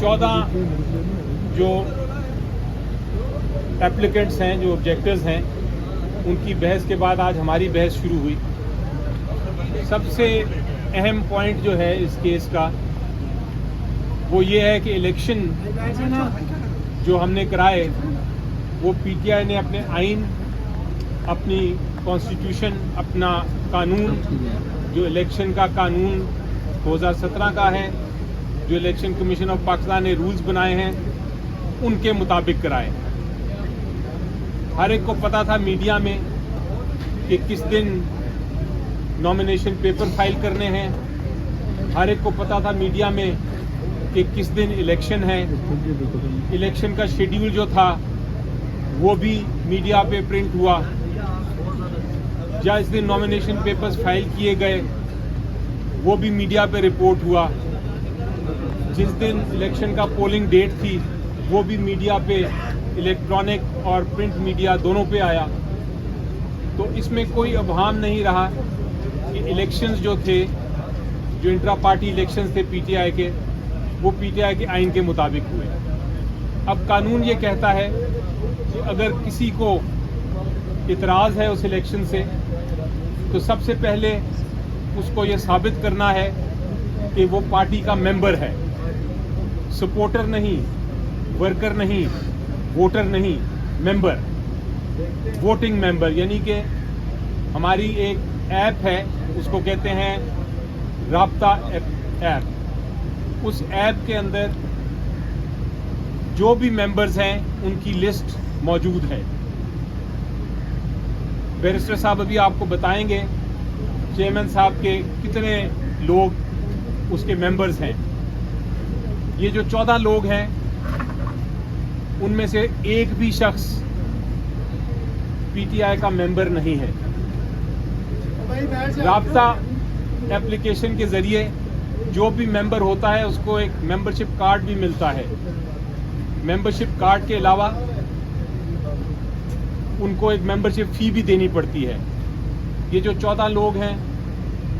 14 جو ایپلیکنٹس ہیں, جو آبجیکٹرز ہیں, ان کی بحث کے بعد آج ہماری بحث شروع ہوئی. سب سے اہم پوائنٹ جو ہے اس کیس کا وہ یہ ہے کہ الیکشن جو ہم نے کرائے وہ پی ٹی آئی نے اپنے آئین, اپنی کانسٹیٹیوشن, اپنا قانون, جو الیکشن کا قانون 2017 کا ہے, جو الیکشن کمیشن آف پاکستان نے رولز بنائے ہیں, ان کے مطابق کرائے. ہر ایک کو پتا تھا میڈیا میں کہ کس دن نامینیشن پیپر فائل کرنے ہیں, ہر ایک کو پتا تھا میڈیا میں کہ کس دن الیکشن ہے. الیکشن کا شیڈیول جو تھا وہ بھی میڈیا پہ پرنٹ ہوا. جس دن نامینیشن پیپرز فائل کیے گئے وہ بھی میڈیا پہ رپورٹ ہوا. جس دن الیکشن کا پولنگ ڈیٹ تھی وہ بھی میڈیا پہ, الیکٹرانک اور پرنٹ میڈیا دونوں پہ آیا. تو اس میں کوئی ابہام نہیں رہا کہ الیکشنز جو تھے, جو انٹرا پارٹی الیکشنز تھے پی ٹی آئی کے, وہ پی ٹی آئی کے آئین کے مطابق ہوئے. اب قانون یہ کہتا ہے کہ اگر کسی کو اعتراض ہے اس الیکشن سے تو سب سے پہلے اس کو یہ ثابت کرنا ہے کہ وہ پارٹی کا ممبر ہے, سپورٹر نہیں, ورکر نہیں, ووٹر نہیں, ممبر, ووٹنگ ممبر. یعنی کہ ہماری ایک ایپ ہے, اس کو کہتے ہیں رابطہ ایپ. اس ایپ کے اندر جو بھی ممبرز ہیں ان کی لسٹ موجود ہے. بیرسٹر صاحب ابھی آپ کو بتائیں گے چیئرمین صاحب کے کتنے لوگ اس کے ممبرز ہیں. یہ جو 14 لوگ ہیں ان میں سے ایک بھی شخص پی ٹی آئی کا ممبر نہیں ہے. رابطہ ایپلیکیشن کے ذریعے جو بھی ممبر ہوتا ہے اس کو ایک ممبرشپ کارڈ بھی ملتا ہے. ممبرشپ کارڈ کے علاوہ ان کو ایک ممبرشپ فی بھی دینی پڑتی ہے. یہ جو 14 لوگ ہیں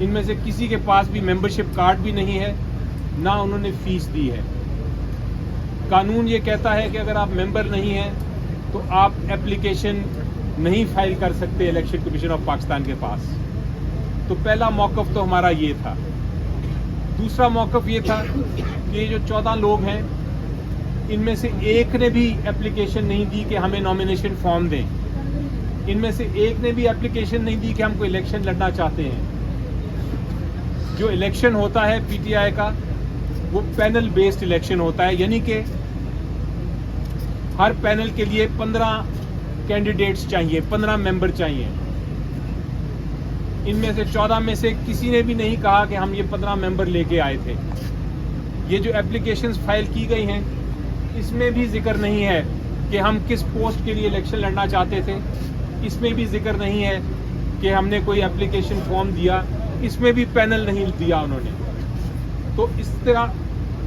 ان میں سے کسی کے پاس بھی ممبرشپ کارڈ بھی نہیں ہے, نہ انہوں نے فیس دی ہے. قانون یہ کہتا ہے کہ اگر آپ ممبر نہیں ہیں تو آپ ایپلیکیشن نہیں فائل کر سکتے الیکشن کمیشن آف پاکستان کے پاس. تو پہلا موقف تو ہمارا یہ تھا. دوسرا موقف یہ تھا کہ یہ جو 14 لوگ ہیں ان میں سے ایک نے بھی ایپلیکیشن نہیں دی کہ ہمیں نامینیشن فارم دیں. ان میں سے ایک نے بھی ایپلیکیشن نہیں دی کہ ہم کوئی الیکشن لڑنا چاہتے ہیں. جو الیکشن ہوتا ہے پی ٹی آئی کا وہ پینل بیسڈ الیکشن ہوتا ہے, یعنی کہ ہر پینل کے لیے 15 کینڈیڈیٹس چاہیے, 15 ممبر چاہیے. ان میں سے 14 میں سے کسی نے بھی نہیں کہا کہ ہم یہ 15 ممبر لے کے آئے تھے. یہ جو ایپلیکیشنز فائل کی گئی ہیں اس میں بھی ذکر نہیں ہے کہ ہم کس پوسٹ کے لیے الیکشن لڑنا چاہتے تھے. اس میں بھی ذکر نہیں ہے کہ ہم نے کوئی ایپلیکیشن فارم دیا. اس میں بھی پینل نہیں دیا انہوں نے. تو اس طرح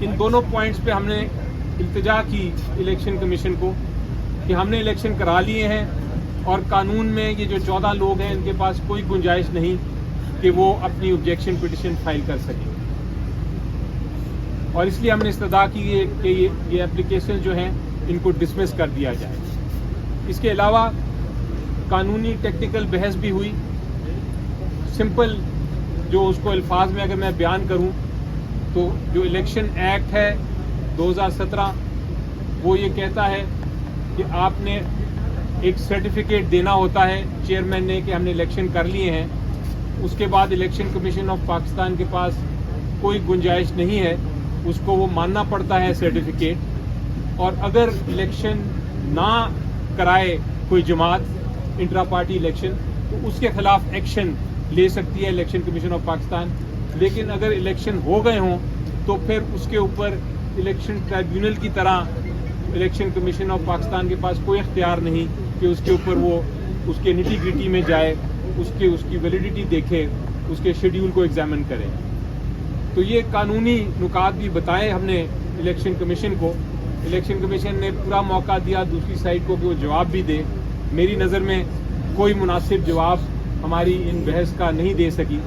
ان دونوں پوائنٹس پہ ہم نے التجا کی الیکشن کمیشن کو کہ ہم نے الیکشن کرا لیے ہیں اور قانون میں یہ جو 14 لوگ ہیں ان کے پاس کوئی گنجائش نہیں کہ وہ اپنی آبجیکشن پٹیشن فائل کر سکیں. اور اس لیے ہم نے استدعا کی ہے کہ یہ ایپلیکیشن جو ہیں ان کو ڈسمس کر دیا جائے. اس کے علاوہ قانونی ٹیکنیکل بحث بھی ہوئی. سمپل جو اس کو الفاظ میں اگر میں بیان کروں تو جو الیکشن ایکٹ ہے 2017 وہ یہ کہتا ہے کہ آپ نے ایک سرٹیفکیٹ دینا ہوتا ہے چیئرمین نے کہ ہم نے الیکشن کر لیے ہیں. اس کے بعد الیکشن کمیشن آف پاکستان کے پاس کوئی گنجائش نہیں ہے, اس کو وہ ماننا پڑتا ہے سرٹیفکیٹ. اور اگر الیکشن نہ کرائے کوئی جماعت انٹرا پارٹی الیکشن تو اس کے خلاف ایکشن لے سکتی ہے الیکشن کمیشن آف پاکستان. لیکن اگر الیکشن ہو گئے ہوں تو پھر اس کے اوپر الیکشن ٹرائیبیونل کی طرح الیکشن کمیشن آف پاکستان کے پاس کوئی اختیار نہیں کہ اس کے اوپر وہ اس کے نٹی گریٹی میں جائے, اس کی ویلیڈیٹی دیکھے, اس کے شیڈیول کو ایگزامن کرے. تو یہ قانونی نکات بھی بتائے ہم نے الیکشن کمیشن کو. الیکشن کمیشن نے پورا موقع دیا دوسری سائڈ کو کہ وہ جواب بھی دے. میری نظر میں کوئی مناسب جواب ہماری ان بحث کا نہیں دے سکی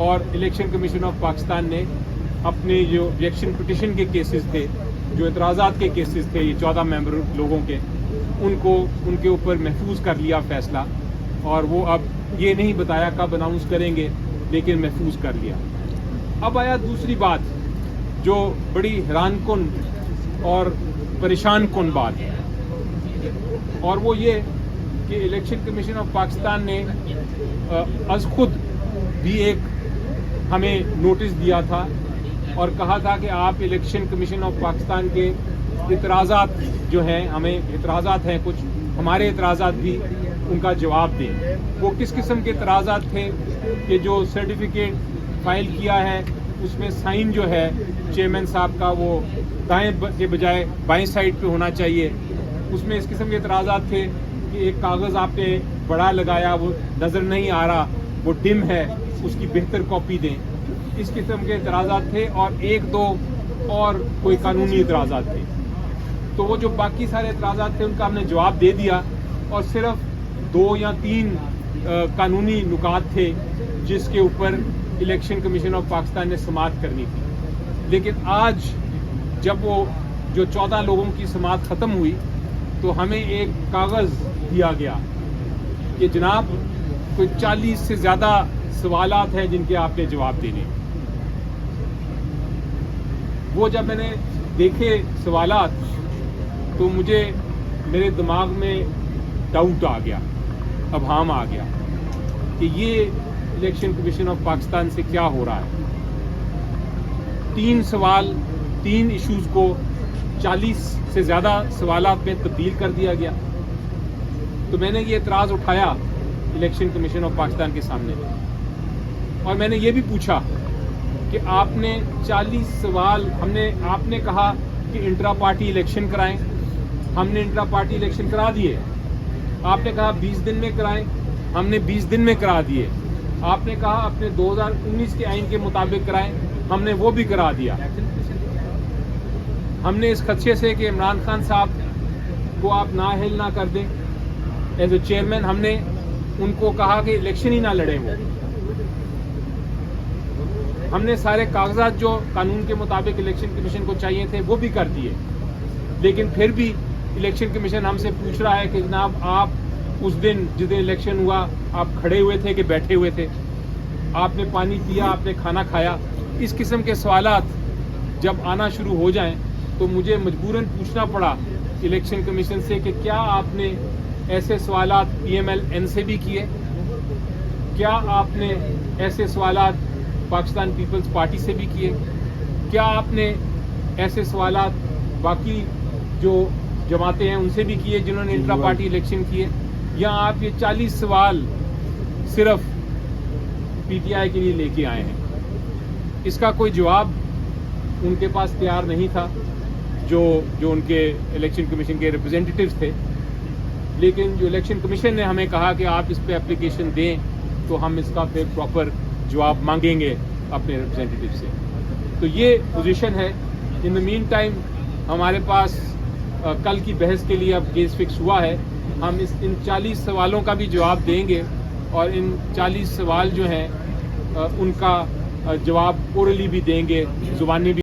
اور الیکشن کمیشن آف پاکستان نے اپنے جو ریئیکشن پٹیشن کے کیسز تھے، جو اعتراضات کے کیسز تھے، یہ 14 ممبر لوگوں کے، ان کے اوپر محفوظ کر لیا فیصلہ، اور وہ اب یہ نہیں بتایا کب اناؤنس کریں گے، لیکن محفوظ کر لیا۔ اب آیا دوسری بات جو بڑی حیران کن اور پریشان کن بات ہے، اور وہ یہ کہ الیکشن کمیشن آف پاکستان نے از خود بھی ایک ہمیں نوٹس دیا تھا اور کہا تھا کہ آپ الیکشن کمیشن آف پاکستان کے اعتراضات جو ہیں، ہمیں اعتراضات ہیں کچھ، ہمارے اعتراضات بھی ان کا جواب دیں۔ وہ کس قسم کے اعتراضات تھے کہ جو سرٹیفکیٹ فائل کیا ہے اس میں سائن جو ہے چیئرمین صاحب کا وہ دائیں کے بجائے بائیں سائڈ پہ ہونا چاہیے، اس میں اس قسم کے اعتراضات تھے کہ ایک کاغذ آپ نے بڑا لگایا وہ نظر نہیں آ رہا، وہ ڈم ہے، اس کی بہتر کاپی دیں، اس قسم کے اعتراضات تھے، اور ایک دو اور کوئی قانونی اعتراضات تھے۔ تو وہ جو باقی سارے اعتراضات تھے ان کا ہم نے جواب دے دیا، اور صرف 2 یا 3 قانونی نکات تھے جس کے اوپر الیکشن کمیشن آف پاکستان نے سماعت کرنی تھی۔ لیکن آج جب وہ جو 14 لوگوں کی سماعت ختم ہوئی تو ہمیں ایک کاغذ دیا گیا کہ جناب کوئی 40 سے زیادہ سوالات ہیں جن کے آپ نے جواب دینے۔ وہ جب میں نے دیکھے سوالات تو میرے دماغ میں ڈاؤٹ آ گیا، ابہام آ گیا کہ یہ الیکشن کمیشن آف پاکستان سے کیا ہو رہا ہے۔ 3 ایشوز کو 40 سے زیادہ سوالات میں تبدیل کر دیا گیا۔ تو میں نے یہ اعتراض اٹھایا الیکشن کمیشن آف پاکستان کے سامنے، اور میں نے یہ بھی پوچھا کہ آپ نے 40 سوال آپ نے کہا کہ انٹرا پارٹی الیکشن کرائیں، ہم نے انٹرا پارٹی الیکشن کرا دیے۔ آپ نے کہا 20 دن میں کرائیں، ہم نے 20 دن میں کرا دیے۔ آپ نے کہا اپنے 2019 کے آئین کے مطابق کرائیں، ہم نے وہ بھی کرا دیا۔ ہم نے اس خدشے سے کہ عمران خان صاحب کو آپ نااہل نہ کر دیں ایز اے چیئرمین، ہم نے ان کو کہا کہ الیکشن ہی نہ لڑیں وہ۔ ہم نے سارے کاغذات جو قانون کے مطابق الیکشن کمیشن کو چاہیے تھے وہ بھی کر دیے، لیکن پھر بھی الیکشن کمیشن ہم سے پوچھ رہا ہے کہ جناب آپ اس دن جس دن الیکشن ہوا آپ کھڑے ہوئے تھے کہ بیٹھے ہوئے تھے، آپ نے پانی پیا، آپ نے کھانا کھایا۔ اس قسم کے سوالات جب آنا شروع ہو جائیں تو مجھے مجبوراً پوچھنا پڑا الیکشن کمیشن سے کہ کیا آپ نے ایسے سوالات PMLN سے بھی کیے؟ کیا آپ نے ایسے سوالات پاکستان پیپلز پارٹی سے بھی کیے؟ کیا آپ نے ایسے سوالات باقی جو جماعتیں ہیں ان سے بھی کیے جنہوں نے انٹرا پارٹی الیکشن کیے؟ یا آپ یہ 40 سوال صرف PTI کے لیے لے کے آئے ہیں؟ اس کا کوئی جواب ان کے پاس تیار نہیں تھا جو ان کے الیکشن کمیشن کے ریپرزینٹیٹیوز تھے، لیکن جو الیکشن کمیشن نے ہمیں کہا کہ آپ اس پہ اپلیکیشن دیں تو ہم اس کا پھر پراپر جواب مانگیں گے اپنے ریپرزینٹیٹیو سے۔ تو یہ پوزیشن ہے۔ ان دا مین ٹائم ہمارے پاس کل کی بحث کے لیے اب کیس فکس ہوا ہے، ہم ان 40 سوالوں کا بھی جواب دیں گے، اور ان 40 سوال جو ہیں ان کا جواب اورلی بھی دیں گے، زبانی بھی